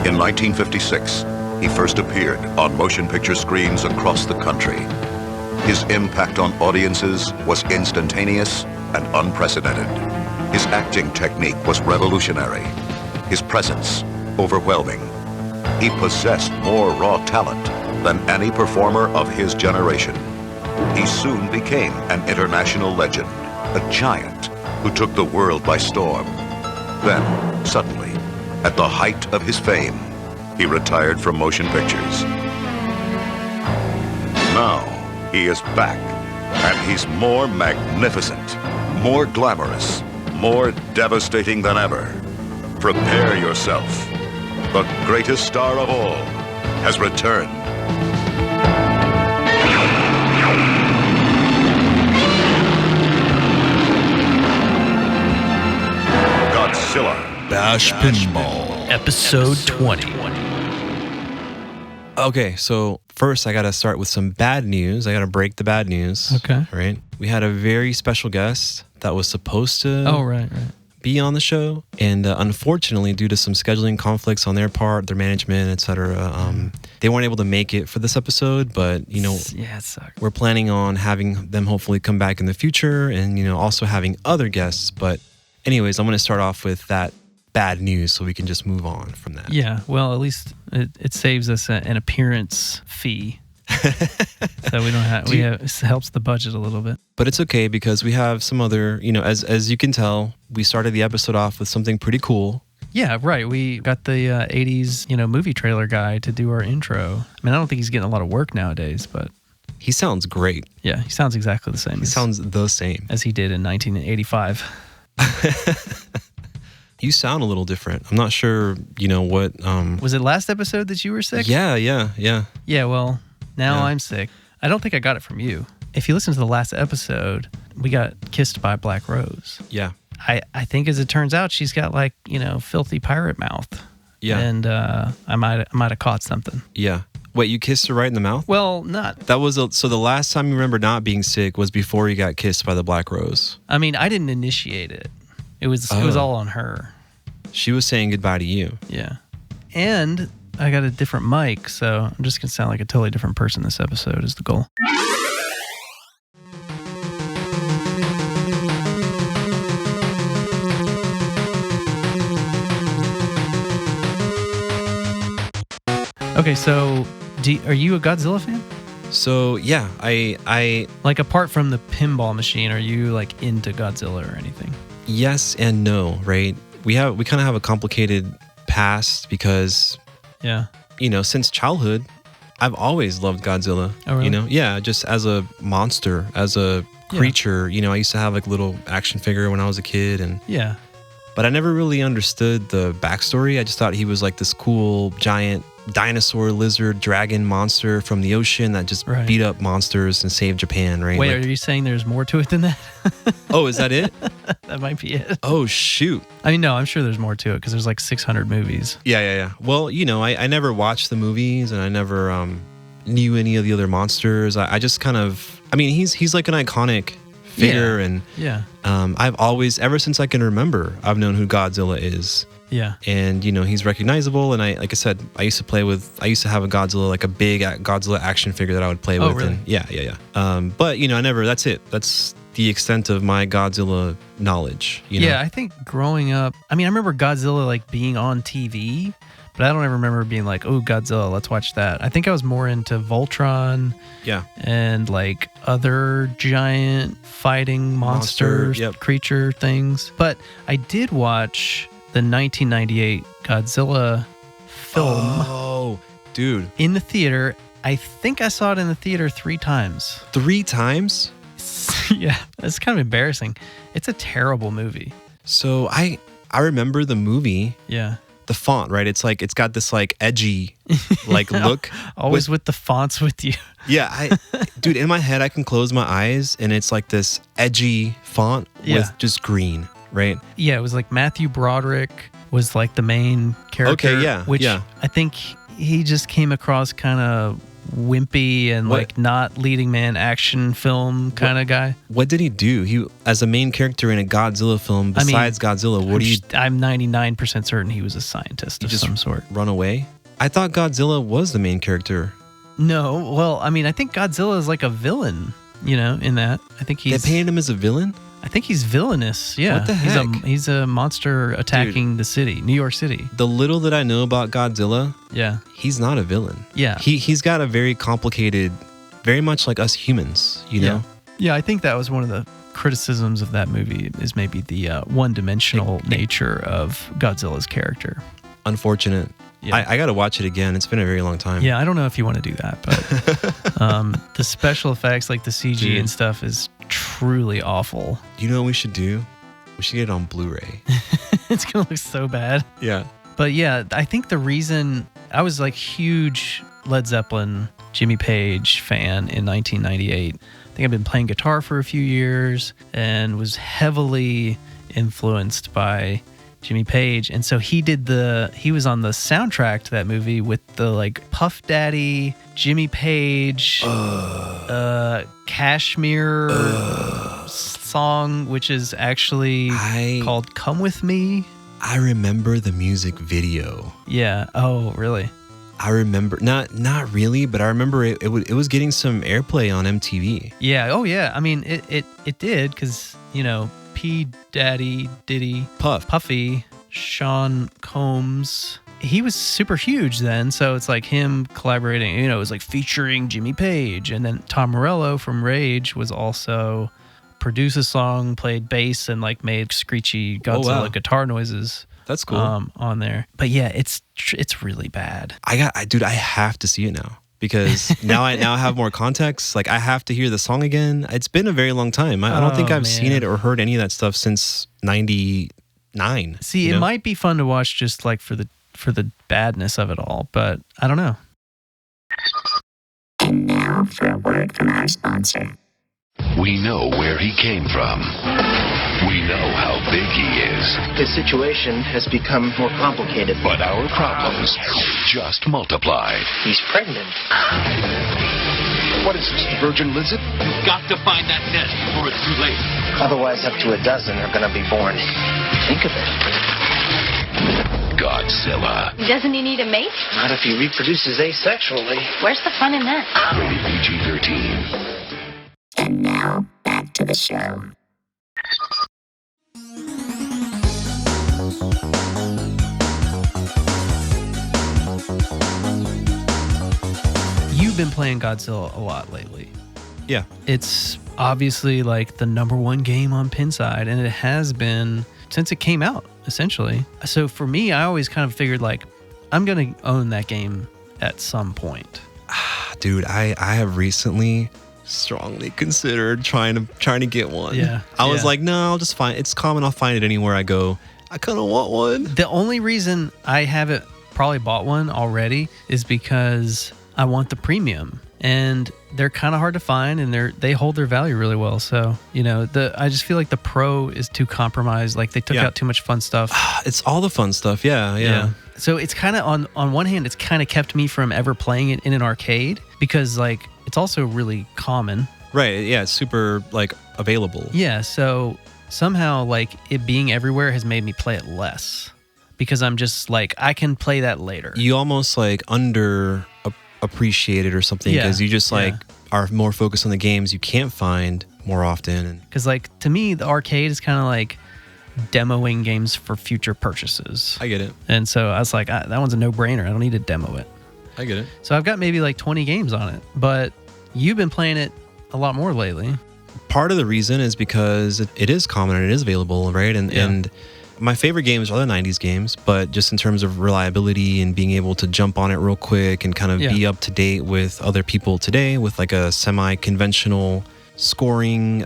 In 1956, he first appeared on motion picture screens across the country. His impact on audiences was instantaneous and unprecedented. His acting technique was revolutionary. His presence overwhelming. He possessed more raw talent than any performer of his generation. He soon became an international legend, a giant who took the world by storm. Then, suddenly, at the height of his fame, he retired from motion pictures. Now, he is back, and he's more magnificent, more glamorous, more devastating than ever. Prepare yourself. The greatest star of all has returned. Godzilla. Bash Pinball. Episode 20. Okay, so first I got to start with some bad news. I got to break the bad news. Okay. Right? We had a very special guest that was supposed to be on the show. And unfortunately, due to some scheduling conflicts on their part, their management, etc., they weren't able to make it for this episode. But, you know, yeah, it sucked. We're planning on having them hopefully come back in the future and, you know, also having other guests. But anyways, I'm going to start off with that bad news so we can just move on from that. Yeah, well, at least it saves us an appearance fee. So we don't have, it helps the budget a little bit. But it's okay because we have some other, you know, as you can tell, we started the episode off with something pretty cool. Yeah, right. We got the 80s, you know, movie trailer guy to do our intro. I mean, I don't think he's getting a lot of work nowadays, but he sounds great. Yeah, he sounds exactly the same. He sounds the same as he did in 1985. You sound a little different. I'm not sure, you know, what... Was it last episode that you were sick? Yeah. Yeah, well, now I'm sick. I don't think I got it from you. If you listen to the last episode, we got kissed by a black rose. Yeah. I think as it turns out, she's got like, you know, filthy pirate mouth. Yeah. And I might have caught something. Yeah. Wait, you kissed her right in the mouth? Well, not. That was... so the last time you remember not being sick was before you got kissed by the black rose. I mean, I didn't initiate it. It was all on her. She was saying goodbye to you. Yeah. And I got a different mic, so I'm just going to sound like a totally different person this episode is the goal. Okay, so are you a Godzilla fan? So, yeah, I like, apart from the pinball machine, are you like into Godzilla or anything? Yes and no, right? We kind of have a complicated past because, you know, since childhood, I've always loved Godzilla. Oh, really? You know, yeah, just as a monster, as a creature. You know, I used to have like a little action figure when I was a kid, and but I never really understood the backstory. I just thought he was like this cool giant dinosaur, lizard, dragon monster from the ocean that just beat up monsters and saved Japan, right? Wait, like, are you saying there's more to it than that? Oh, is that it? That might be it. Oh, shoot. I mean, no, I'm sure there's more to it because there's like 600 movies. Yeah. Well, you know, I never watched the movies and I never knew any of the other monsters. I just kind of, I mean, he's like an iconic figure, and I've always, ever since I can remember, I've known who Godzilla is. Yeah. And, you know, he's recognizable. And like I said, I used to have a Godzilla, like a big Godzilla action figure that I would play with. Really? And yeah. But, you know, that's it. That's the extent of my Godzilla knowledge. You know? Yeah, I think growing up, I mean, I remember Godzilla like being on TV, but I don't ever remember being like, oh, Godzilla, let's watch that. I think I was more into Voltron. Yeah. And like other giant fighting monster creature things. But I did watch the 1998 Godzilla film. Oh, dude. In the theater. I think I saw it in the theater 3 times. 3 times? Yeah, it's kind of embarrassing. It's a terrible movie. So I remember the movie. Yeah. The font, right? It's like, it's got this like edgy like look. Always with the fonts with you. Yeah, dude, in my head I can close my eyes and it's like this edgy font with just green. Right? Yeah, it was like Matthew Broderick was like the main character. Okay, yeah. Which I think he just came across kind of wimpy and like not leading man action film kind of guy. What did he do? He as a main character in a Godzilla film besides Godzilla, I'm 99% certain he was a scientist of some sort. Run away? I thought Godzilla was the main character. No, well, I mean, I think Godzilla is like a villain, in that. I think They painted him as a villain? I think he's villainous, yeah. What the heck? He's a monster attacking the city, New York City. The little that I know about Godzilla, he's not a villain. Yeah. He's got a very complicated, very much like us humans, know? Yeah, I think that was one of the criticisms of that movie is maybe the one-dimensional nature of Godzilla's character. Unfortunate. Yeah. I got to watch it again. It's been a very long time. Yeah, I don't know if you want to do that, but the special effects, like the CG and stuff, is truly awful. You know what we should do? We should get it on Blu-ray. It's going to look so bad. Yeah. But yeah, I think the reason I was like huge Led Zeppelin, Jimmy Page fan in 1998. I think I've been playing guitar for a few years and was heavily influenced by Jimmy Page, and so he was on the soundtrack to that movie with the like Puff Daddy, Jimmy Page, Kashmir song, which is actually called "Come With Me." I remember the music video. Yeah. Oh, really? I remember not really, but I remember it was getting some airplay on MTV. Yeah. Oh, yeah. I mean, it did because P Diddy, Puffy, Sean Combs. He was super huge then, so it's like him collaborating. It was like featuring Jimmy Page, and then Tom Morello from Rage was also produced a song, played bass, and like made screechy Godzilla guitar noises. That's cool. On there, but yeah, it's really bad. I have to see it now. Because now I have more context. Like I have to hear the song again. It's been a very long time. I don't think I've seen it or heard any of that stuff since '99. See, it might be fun to watch just like for the badness of it all, but I don't know. And now for a word from our sponsor. We know where he came from. We know how big he is. The situation has become more complicated. But our problems just multiplied. He's pregnant. What is this, virgin lizard? You've got to find that nest before it's too late. Otherwise, up to a dozen are going to be born. Think of it. Godzilla. Doesn't he need a mate? Not if he reproduces asexually. Where's the fun in that? Rated PG-13. And now, back to the show. You've been playing Godzilla a lot lately. Yeah. It's obviously like the #1 game on Pinside, and it has been since it came out, essentially. So for me, I always kind of figured like, I'm going to own that game at some point. Dude, I have recently strongly considered trying to get one. Yeah. I was like, no, I'll just find it's common. I'll find it anywhere I go. I kind of want one. The only reason I haven't probably bought one already is because I want the premium, and they're kind of hard to find, and they hold their value really well. So, I just feel like the pro is too compromised. Like they took out too much fun stuff. It's all the fun stuff. Yeah. So it's kind of on one hand, it's kind of kept me from ever playing it in an arcade because like it's also really common. Right. Yeah. It's super like available. Yeah. So somehow like it being everywhere has made me play it less because I'm just like, I can play that later. You almost like appreciate it or something because you just like are more focused on the games you can't find more often. Because like to me, the arcade is kind of like demoing games for future purchases. I get it. And so I was like, that one's a no-brainer. I don't need to demo it. I get it. So I've got maybe like 20 games on it, but you've been playing it a lot more lately. Part of the reason is because it is common and it is available, right? And my favorite games are the 90s games, but just in terms of reliability and being able to jump on it real quick and kind of be up to date with other people today with like a semi-conventional scoring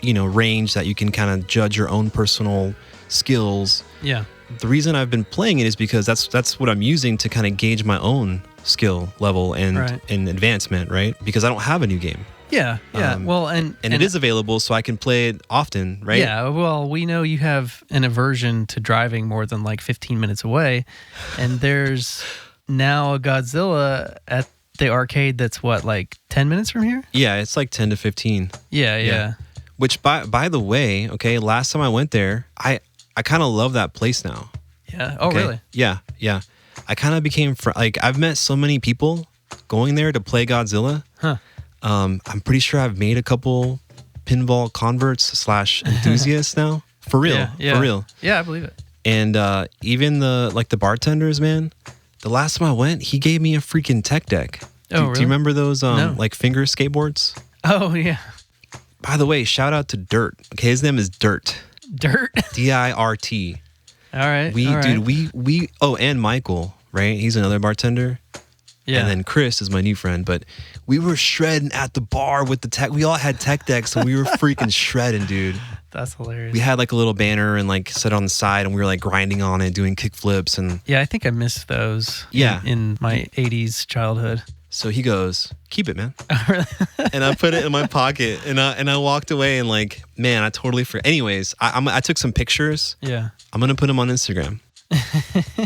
range that you can kind of judge your own personal skills. Yeah. The reason I've been playing it is because that's what I'm using to kind of gauge my own skill level and advancement, right? Because I don't have a new game. Yeah. Well, and it is available, so I can play it often, right? Yeah. Well, we know you have an aversion to driving more than like 15 minutes away, and there's now a Godzilla at the arcade that's what, like 10 minutes from here? Yeah, it's like 10 to 15. Yeah. Which, by the way, okay, last time I went there, I kind of love that place now. Yeah. Oh, okay? really? Yeah. I kind of became like I've met so many people going there to play Godzilla. Huh. I'm pretty sure I've made a couple pinball converts / enthusiasts now. For real. Yeah. For real. Yeah, I believe it. And even the bartenders, man, the last time I went, he gave me a freaking tech deck. Oh, really? Do you remember those No. like finger skateboards? Oh, yeah. By the way, shout out to Dirt. Okay, his name is Dirt. Dirt? DIRT. All right. Dude, we and Michael, right? He's another bartender. Yeah. And then Chris is my new friend, but we were shredding at the bar with the tech. We all had tech decks, so we were freaking shredding, dude. That's hilarious. We had like a little banner and like set on the side, and we were like grinding on it, doing kick flips, and Yeah, I think I missed those. Yeah. In my 80s childhood. so he goes, "Keep it, man." And I put it in my pocket, and I walked away, and like, man, I totally forgot. Anyways, I took some pictures. Yeah. I'm gonna put them on Instagram.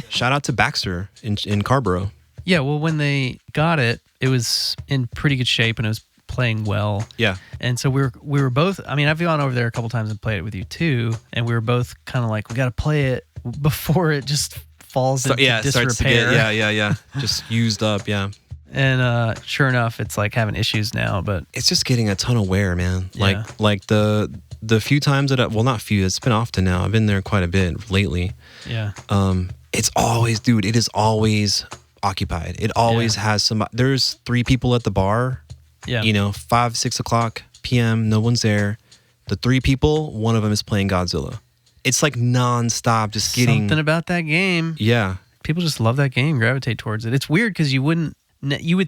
Shout out to Baxter in Carborough. Yeah, well, when they got it, it was in pretty good shape and it was playing well. Yeah. And so we were both, I mean, I've gone over there a couple times and played it with you too, and we were both kind of like, we got to play it before it just falls into disrepair. Starts to get, yeah. Just used up, yeah. And sure enough, it's like having issues now, but It's just getting a ton of wear, man. Yeah. Like the few times that not few, it's been often now. I've been there quite a bit lately. yeah. It's always, dude, it is always occupied. It always has somebody. There's 3 people at the bar. Yeah. 5, 6 o'clock p.m. No one's there. The 3 people, one of them is playing Godzilla. It's like nonstop, just getting Something about that game. Yeah. People just love that game, gravitate towards it. It's weird because you would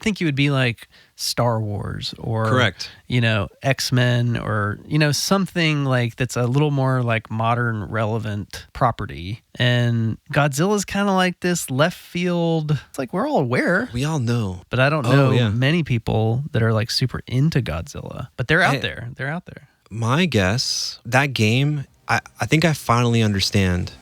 think you would be like Star Wars or Correct. X-Men or something like that's a little more like modern relevant property. And Godzilla's kind of like this left field. It's like we're all aware, We all know. but I don't know yeah. many people that are like super into Godzilla. But they're out there. They're out there. My guess, that game, I think I finally understand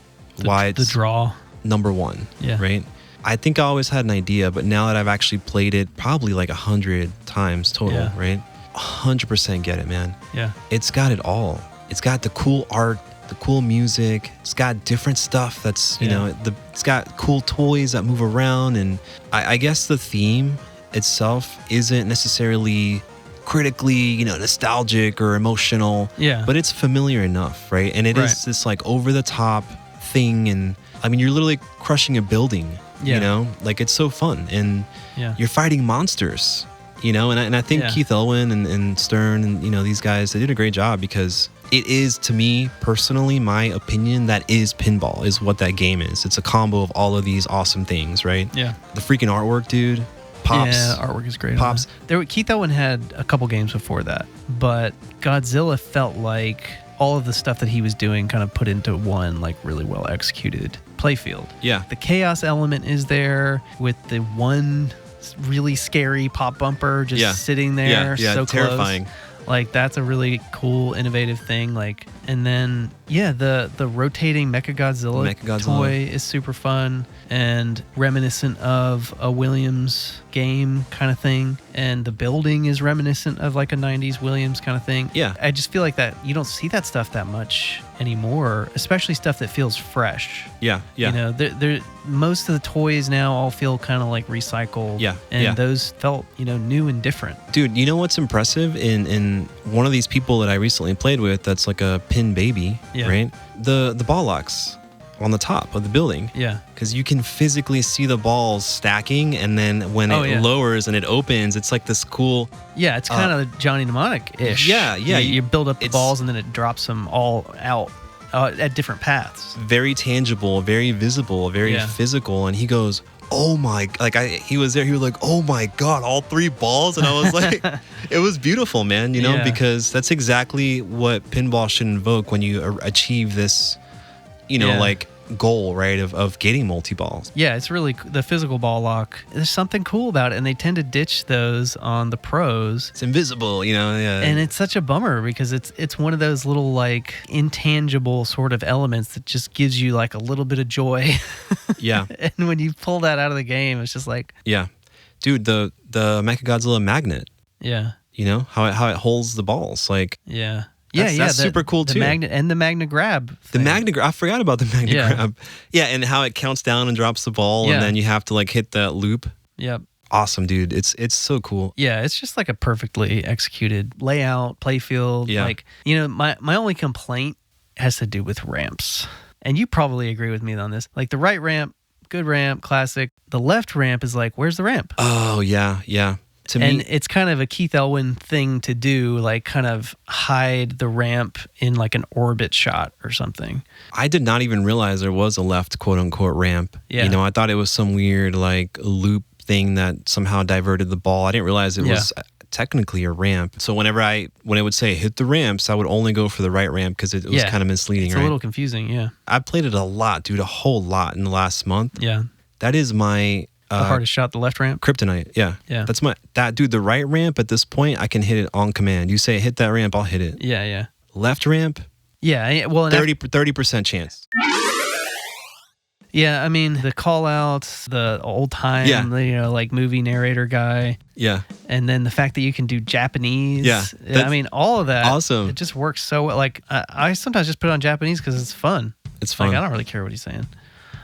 why it's The draw. number 1. Yeah. Right? I think I always had an idea, but now that I've actually played it probably like 100 times total, Yeah. right? 100% get it, man. Yeah. It's got it all. It's got the cool art, the cool music. It's got different stuff that's, it's got cool toys that move around. And I guess the theme itself isn't necessarily critically, nostalgic or emotional. Yeah. But it's familiar enough, right? And it Right. is this like over the top thing. And I mean, you're literally crushing a building. Yeah. Like it's so fun, and Yeah. you're fighting monsters, and I think Yeah. Keith Elwin and Stern and these guys, they did a great job, because it is, to me personally, my opinion, that is pinball, is what that game is. It's a combo of all of these awesome things, right? Yeah. The freaking artwork, dude, pops. Yeah, artwork is great. Pops. Keith Elwin had a couple games before that, but Godzilla felt like all of the stuff that he was doing kind of put into one like really well executed playfield. Yeah. The chaos element is there with the one really scary pop bumper just sitting there, Yeah, so terrifying. close. Like that's a really cool, innovative thing. Like, and then the rotating Mechagodzilla toy is super fun and reminiscent of a Williams game kind of thing. And the building is reminiscent of like a 90s Williams kind of thing. Yeah. I just feel like that you don't see that stuff that much anymore, especially stuff that feels fresh. Yeah. They're most of the toys now all feel kind of like recycled. Yeah, And yeah. those felt, new and different. Dude, you know what's impressive in one of these people that I recently played with, that's like a pin baby, Yeah. right? The ball locks on the top of the building. Yeah. Because you can physically see the balls stacking, and then when it lowers and it opens, it's like this cool... Yeah, it's kind of Johnny Mnemonic-ish. Yeah. You build up the balls and then it drops them all out at different paths. Very tangible, very visible, very physical. And he goes, oh my... he was there, he was like, oh my God, all 3 balls? And I was like... It was beautiful, man, because that's exactly what pinball should invoke when you achieve this, like goal, right, of getting multi-balls. Yeah, it's really the physical ball lock. There's something cool about it, and they tend to ditch those on the pros. It's invisible, yeah. And it's such a bummer because it's one of those little like intangible sort of elements that just gives you like a little bit of joy. Yeah. And when you pull that out of the game, it's just like... Yeah. Dude, the Mechagodzilla magnet. Yeah. You know, how it holds the balls. Like, yeah. That's super cool too. The magnet and the Magna Grab. The Magna Grab. I forgot about the Magna Grab. Yeah, and how it counts down and drops the ball, and then you have to like hit that loop. Yep. Awesome, dude. It's so cool. Yeah, it's just like a perfectly executed layout, playfield. Yeah. Like, you know, my only complaint has to do with ramps. And you probably agree with me on this. Like the right ramp, good ramp, classic. The left ramp is like, where's the ramp? Oh, yeah, yeah. And it's kind of a Keith Elwin thing to do, like kind of hide the ramp in like an orbit shot or something. I did not even realize there was a left quote unquote ramp. Yeah. You know, I thought it was some weird like loop thing that somehow diverted the ball. I didn't realize it was technically a ramp. So when it would say hit the ramps, I would only go for the right ramp because it was kind of misleading. It's a little confusing, yeah. I played it a lot, dude, a whole lot in the last month. Yeah. That is my... the hardest shot, the left ramp? Kryptonite, yeah. Yeah. That's dude, the right ramp at this point, I can hit it on command. You say hit that ramp, I'll hit it. Yeah, yeah. Left ramp? Yeah, well... 30% chance. Yeah, I mean, the call-outs, the old-time, you know, like movie narrator guy. Yeah. And then the fact that you can do Japanese. Yeah. I mean, all of that. Awesome. It just works so well. Like, I sometimes just put it on Japanese because it's fun. It's fun. Like, I don't really care what he's saying.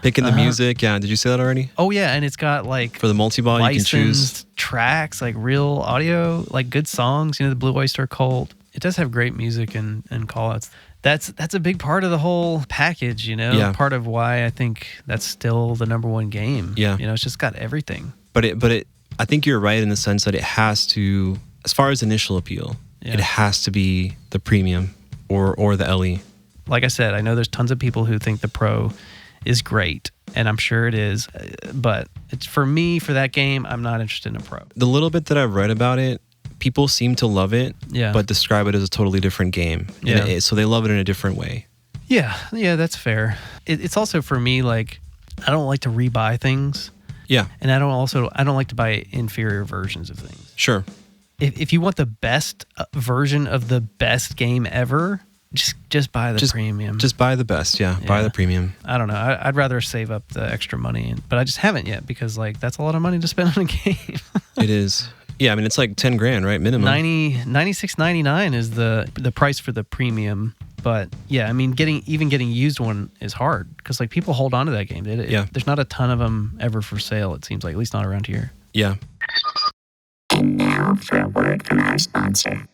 Picking the music, yeah. Did you say that already? Oh, yeah, and it's got, like... For the multi-ball, you can choose... tracks, like real audio, like good songs, you know, the Blue Oyster Cult. It does have great music and call-outs. That's a big part of the whole package, you know? Yeah. Part of why I think that's still the number one game. Yeah. You know, it's just got everything. But I think you're right in the sense that it has to, as far as initial appeal, it has to be the premium or the LE. Like I said, I know there's tons of people who think the Pro is great, and I'm sure it is, but it's for me, for that game, I'm not interested in a Pro. The little bit that I've read about it, people seem to love it, yeah, but describe it as a totally different game. Yeah. So they love it in a different way. Yeah, that's fair. It's also for me, like, I don't like to rebuy things. Yeah. And I don't like to buy inferior versions of things. Sure. If you want the best version of the best game ever, just buy the premium. Just buy the best, yeah. Buy the premium. I don't know. I'd rather save up the extra money, but I just haven't yet because like that's a lot of money to spend on a game. It is. Yeah, I mean it's like $10,000, right? Minimum. $96.99 is the price for the premium. But yeah, I mean getting used one is hard because like people hold on to that game. There's not a ton of them ever for sale. It seems like, at least not around here. Yeah. And now for a word from our sponsor.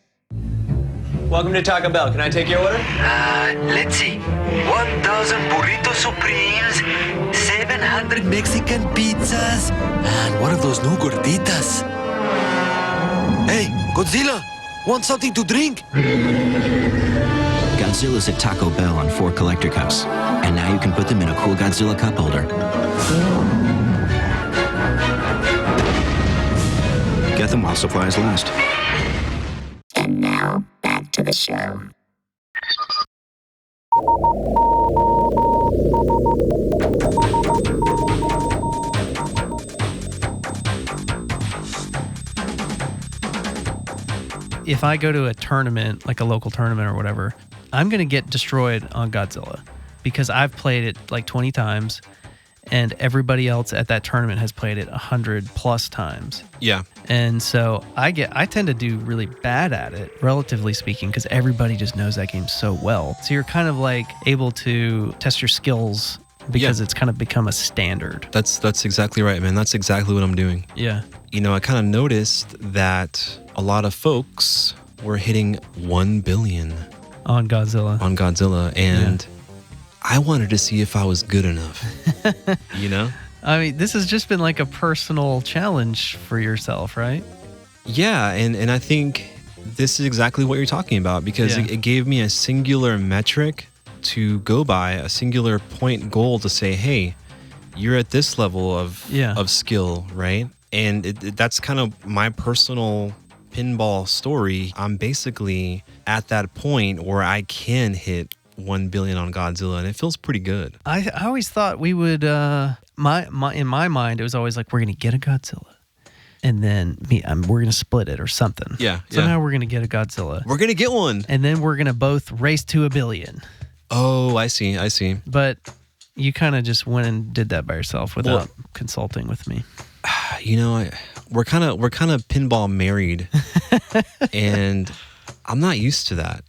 Welcome to Taco Bell. Can I take your order? Let's see. 1,000 burrito supremes, 700 Mexican pizzas, and what are those new gorditas? Hey, Godzilla, want something to drink? Godzilla's at Taco Bell on 4 collector cups, and now you can put them in a cool Godzilla cup holder. Get them while supplies last. And now, back to the show. If I go to a tournament, like a local tournament or whatever, I'm going to get destroyed on Godzilla because I've played it like 20 times and everybody else at that tournament has played it 100 plus times. Yeah. And so I tend to do really bad at it, relatively speaking, because everybody just knows that game so well. So you're kind of like able to test your skills because it's kind of become a standard. That's exactly right, man. That's exactly what I'm doing. Yeah. You know, I kind of noticed that a lot of folks were hitting 1 billion on Godzilla. And I wanted to see if I was good enough. You know? I mean, this has just been like a personal challenge for yourself, right? Yeah, and I think this is exactly what you're talking about because it gave me a singular metric to go by, a singular point goal to say, hey, you're at this level of skill, right? And that's kind of my personal pinball story. I'm basically at that point where I can hit 1 billion on Godzilla, and it feels pretty good. I always thought we would, in my mind, it was always like, we're going to get a Godzilla. And then we're going to split it or something. Yeah. Somehow we're going to get a Godzilla. We're going to get one. And then we're going to both race to 1 billion. Oh, I see. But you kind of just went and did that by yourself without consulting with me. You know, we're kind of pinball married, and I'm not used to that.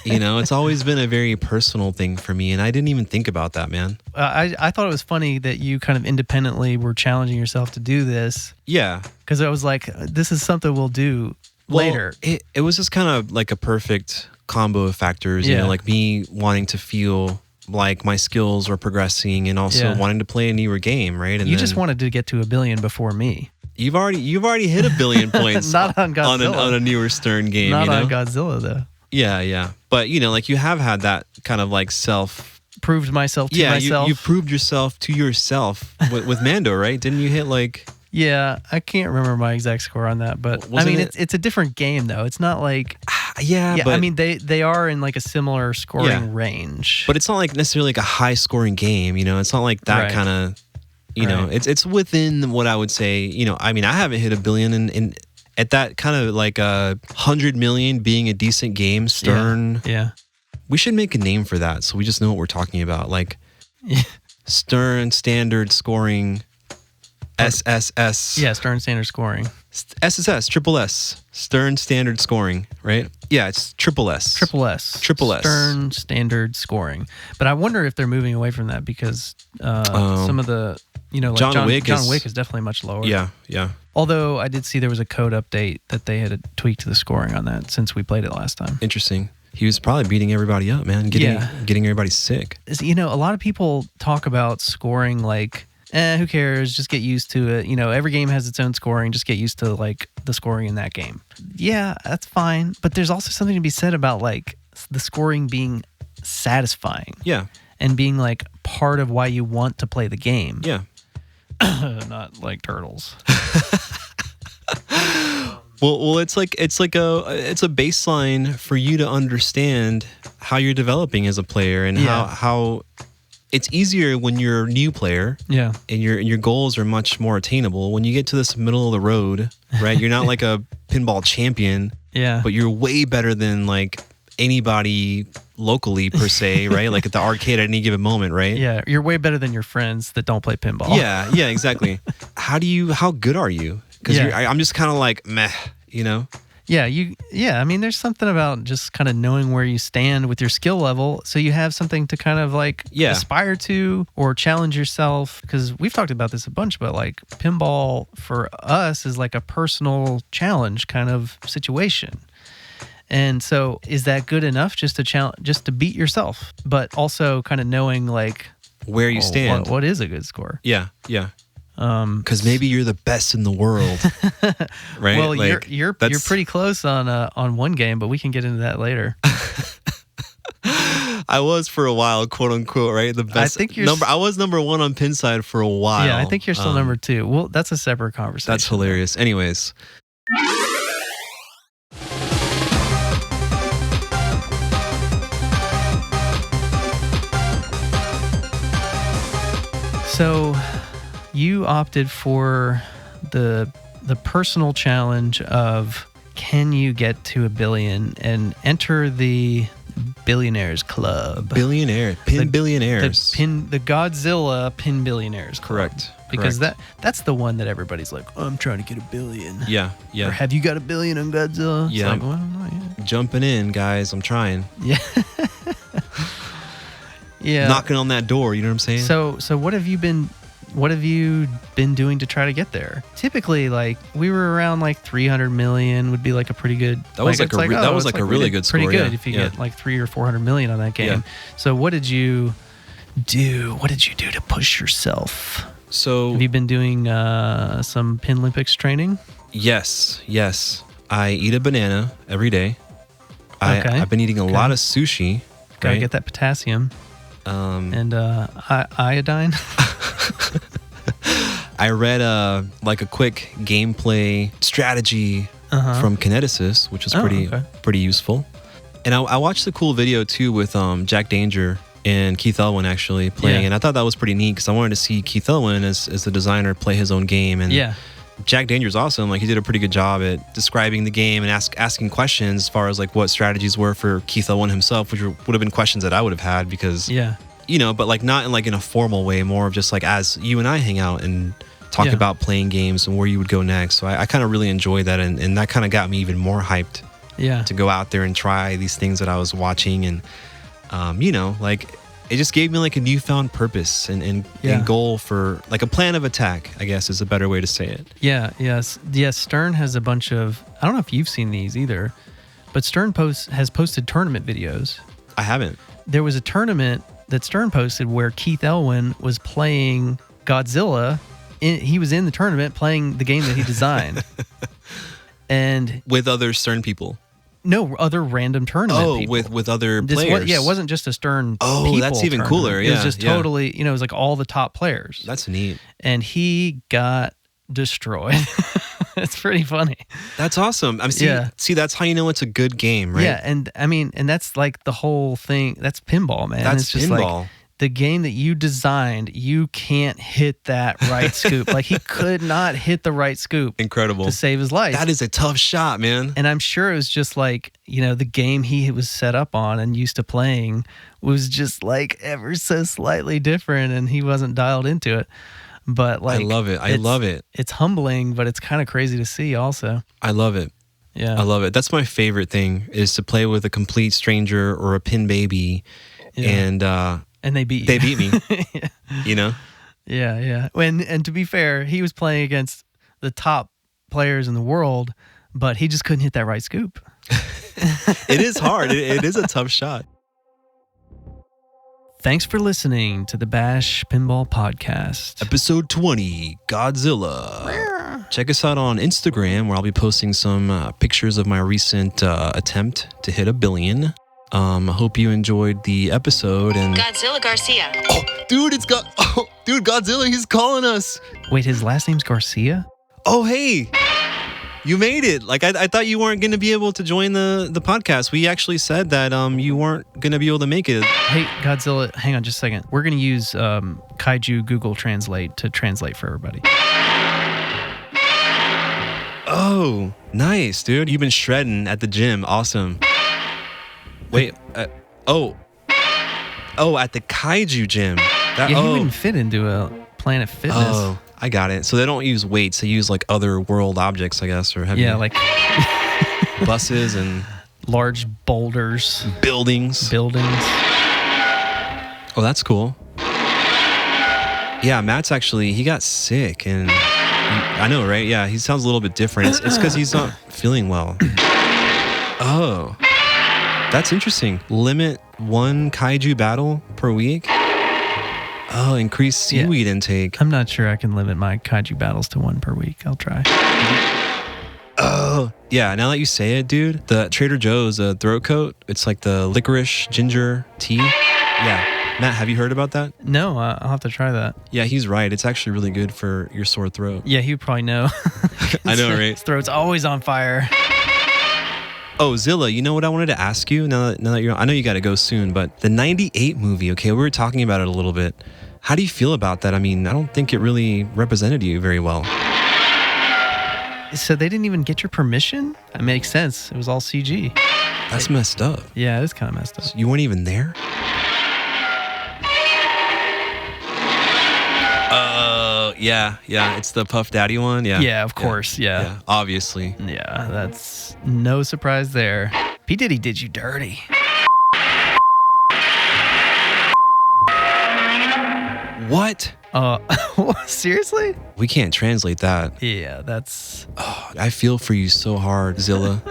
It's always been a very personal thing for me, and I didn't even think about that, man. I thought it was funny that you kind of independently were challenging yourself to do this. Yeah. Because I was like, this is something we'll do later. It was just kind of like a perfect combo of factors, like me wanting to feel like my skills were progressing and also wanting to play a newer game, right? And you just wanted to get to 1 billion before me. You've already hit 1 billion points. Not on Godzilla. On a newer Stern game. Not on Godzilla though. Yeah. But like you have had that kind of like proved myself to myself. You proved yourself to yourself with Mando, right? Didn't you hit like? Yeah, I can't remember my exact score on that, but it's a different game though. It's not like but I mean they are in like a similar scoring range, but it's not like necessarily like a high scoring game. It's not like that kind of. It's within what I would say. I mean, I haven't hit 1 billion in at that kind of like 100 million being a decent game. Stern. Yeah. We should make a name for that so we just know what we're talking about. Like Stern standard scoring. SSS. Yeah, Stern standard scoring. SSS, triple S. Stern standard scoring, right? Yeah, it's triple S. Triple S. Stern standard scoring. But I wonder if they're moving away from that because some of the, like John Wick is definitely much lower. Yeah. Although I did see there was a code update that they had tweaked the scoring on that since we played it last time. Interesting. He was probably beating everybody up, man. Getting everybody sick. A lot of people talk about scoring like, who cares? Just get used to it. Every game has its own scoring. Just get used to like the scoring in that game. Yeah, that's fine. But there's also something to be said about like the scoring being satisfying. Yeah. And being like part of why you want to play the game. Yeah. Not like turtles. Well, it's a baseline for you to understand how you're developing as a player and how it's easier when you're a new player. Yeah. And your goals are much more attainable. When you get to this middle of the road, right? You're not like a pinball champion. Yeah. But you're way better than like anybody locally per se, right? Like at the arcade at any given moment, right? Yeah. You're way better than your friends that don't play pinball. Yeah, exactly. How good are you? Because I'm just kind of like meh, Yeah, I mean, there's something about just kind of knowing where you stand with your skill level, so you have something to kind of like aspire to or challenge yourself. Because we've talked about this a bunch, but like pinball for us is like a personal challenge kind of situation. And so, is that good enough just to beat yourself, but also kind of knowing like where you stand? What is a good score? Yeah. Because maybe you're the best in the world, right? Well, like, you're pretty close on one game, but we can get into that later. I was for a while, quote unquote, right? The best. I was number 1 on Pinside for a while. Yeah, I think you're still number 2. Well, that's a separate conversation. That's hilarious. Anyways. So you opted for the personal challenge of can you get to 1 billion and enter the Billionaires Club. Billionaires. The Godzilla Pin Billionaires Club. Correct. Because that's the one that everybody's like, oh, I'm trying to get 1 billion. Yeah. Or have you got 1 billion on Godzilla? Yeah. It's like, well, not yet. Jumping in, guys. I'm trying. Yeah. Yeah. Knocking on that door, you know what I'm saying? So what have you been doing to try to get there? Typically, like we were around like 300 million would be like a pretty good. That was like a really good score. Pretty good if you get like 300 or 400 million on that game. Yeah. So what did you do? What did you do to push yourself? So have you been doing some Pin Olympics training? Yes. I eat a banana every day. I've been eating a lot of sushi. Gotta get that potassium. And iodine. I read like a quick gameplay strategy from Kineticist, which was pretty useful. And I watched the cool video too with Jack Danger and Keith Elwin actually playing, and I thought that was pretty neat because I wanted to see Keith Elwin as the designer play his own game. And Jack Danger's awesome. Like he did a pretty good job at describing the game and asking questions as far as like what strategies were for Keith Elwin himself, which would have been questions that I would have had because but like not in a formal way, more of just like as you and I hang out and talk about playing games and where you would go next. So I kind of really enjoyed that, and that kind of got me even more hyped. Yeah. To go out there and try these things that I was watching, and like it just gave me like a newfound purpose and goal for like a plan of attack, I guess is a better way to say it. Yes. Stern has a bunch of, I don't know if you've seen these either, but Stern has posted tournament videos. I haven't. There was a tournament that Stern posted where Keith Elwin was playing Godzilla. He was in the tournament playing the game that he designed. And with other Stern people. No, other random tournament people. with other players. It wasn't just a Stern people that's even tournament. Cooler. Yeah, it was just totally, it was like all the top players. That's neat. And he got destroyed. It's pretty funny. That's awesome. See, that's how you know it's a good game, right? Yeah, and and that's like the whole thing. That's pinball, man. That's it's just pinball. Like the game that you designed, you can't hit that right scoop. Like he could not hit the right scoop. Incredible. To save his life. That is a tough shot, man. And I'm sure it was just like, the game he was set up on and used to playing was just like ever so slightly different, and he wasn't dialed into it. But like, I love it. I love it. It's humbling, but it's kind of crazy to see also. I love it. Yeah. I love it. That's my favorite thing, is to play with a complete stranger or a pin baby. Yeah. And they beat you. They beat me. Yeah. Yeah. And to be fair, he was playing against the top players in the world, but he just couldn't hit that right scoop. It is hard. It is a tough shot. Thanks for listening to the Bash Pinball Podcast. Episode 20, Godzilla. Check us out on Instagram, where I'll be posting some pictures of my recent attempt to hit 1 billion. I hope you enjoyed the episode. And Godzilla Garcia. Oh, dude, Godzilla, he's calling us. Wait, his last name's Garcia? Oh, hey. You made it. Like, I thought you weren't going to be able to join the podcast. We actually said that you weren't going to be able to make it. Hey, Godzilla, hang on just a second. We're going to use Kaiju Google Translate to translate for everybody. Oh, nice, dude. You've been shredding at the gym. Awesome. Wait, at the Kaiju gym. He wouldn't fit into a Planet Fitness. Oh, I got it. So they don't use weights. They use like other world objects, I guess, or heavy. Yeah, like buses and large boulders, buildings. Oh, that's cool. Yeah, Matt's he got sick, and I know, right? Yeah, he sounds a little bit different. It's because he's not feeling well. Oh. That's interesting. Limit 1 kaiju battle per week. Oh, increase seaweed intake. I'm not sure I can limit my kaiju battles to 1 per week. I'll try. Oh, yeah. Now that you say it, dude, the Trader Joe's throat coat, it's like the licorice ginger tea. Yeah. Matt, have you heard about that? No, I'll have to try that. Yeah, he's right. It's actually really good for your sore throat. Yeah, he would probably know. I know, right? His throat's always on fire. Oh, Zilla, you know what I wanted to ask you? Now that I know you got to go soon, but the 98 movie, okay, we were talking about it a little bit. How do you feel about that? I mean, I don't think it really represented you very well. So they didn't even get your permission? That makes sense. It was all CG. That's messed up. Yeah, it is kind of messed up. So you weren't even there? Yeah. It's the Puff Daddy one. Yeah. Yeah, of course. Yeah. Obviously. Yeah, that's no surprise there. P Diddy did you dirty. What? Seriously? We can't translate that. Yeah, that's... Oh, I feel for you so hard, Zilla.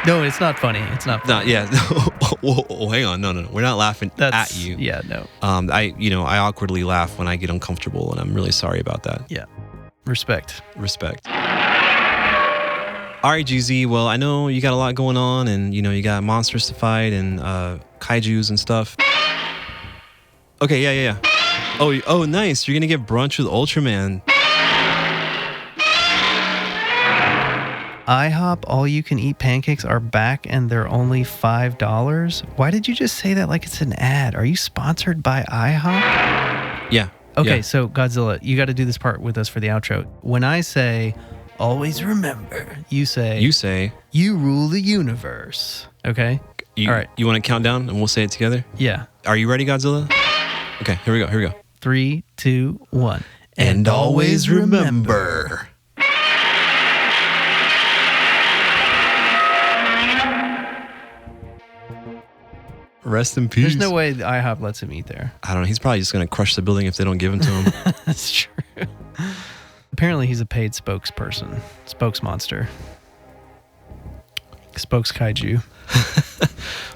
No, it's not funny. It's not funny. Yeah. Whoa, hang on. No. We're not laughing at you. Yeah, no. I awkwardly laugh when I get uncomfortable, and I'm really sorry about that. Yeah. Respect. All right, GZ. Well, I know you got a lot going on, and you got monsters to fight and kaijus and stuff. Okay, yeah. Oh, nice. You're gonna get brunch with Ultraman. IHOP all-you-can-eat pancakes are back and they're only $5. Why did you just say that like it's an ad? Are you sponsored by IHOP? Yeah. Okay, yeah. So Godzilla, you got to do this part with us for the outro. When I say, always remember, you say, you rule the universe. Okay? All right. You want to count down and we'll say it together? Yeah. Are you ready, Godzilla? Okay, here we go. 3, 2, 1. And always remember. Rest in peace. There's no way IHOP lets him eat there. I don't know. He's probably just going to crush the building if they don't give him to him. That's true. Apparently, he's a paid spokesperson. Spokesmonster. Spokes kaiju.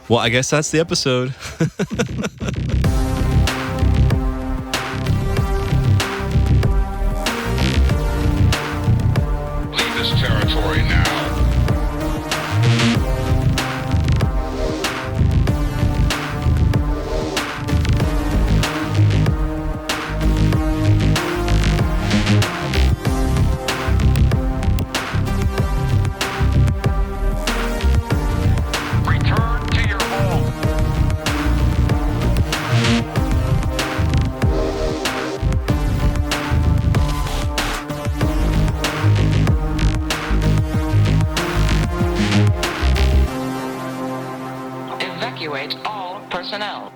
Well, I guess that's the episode. Leave this territory now. Return to your home. Evacuate all personnel.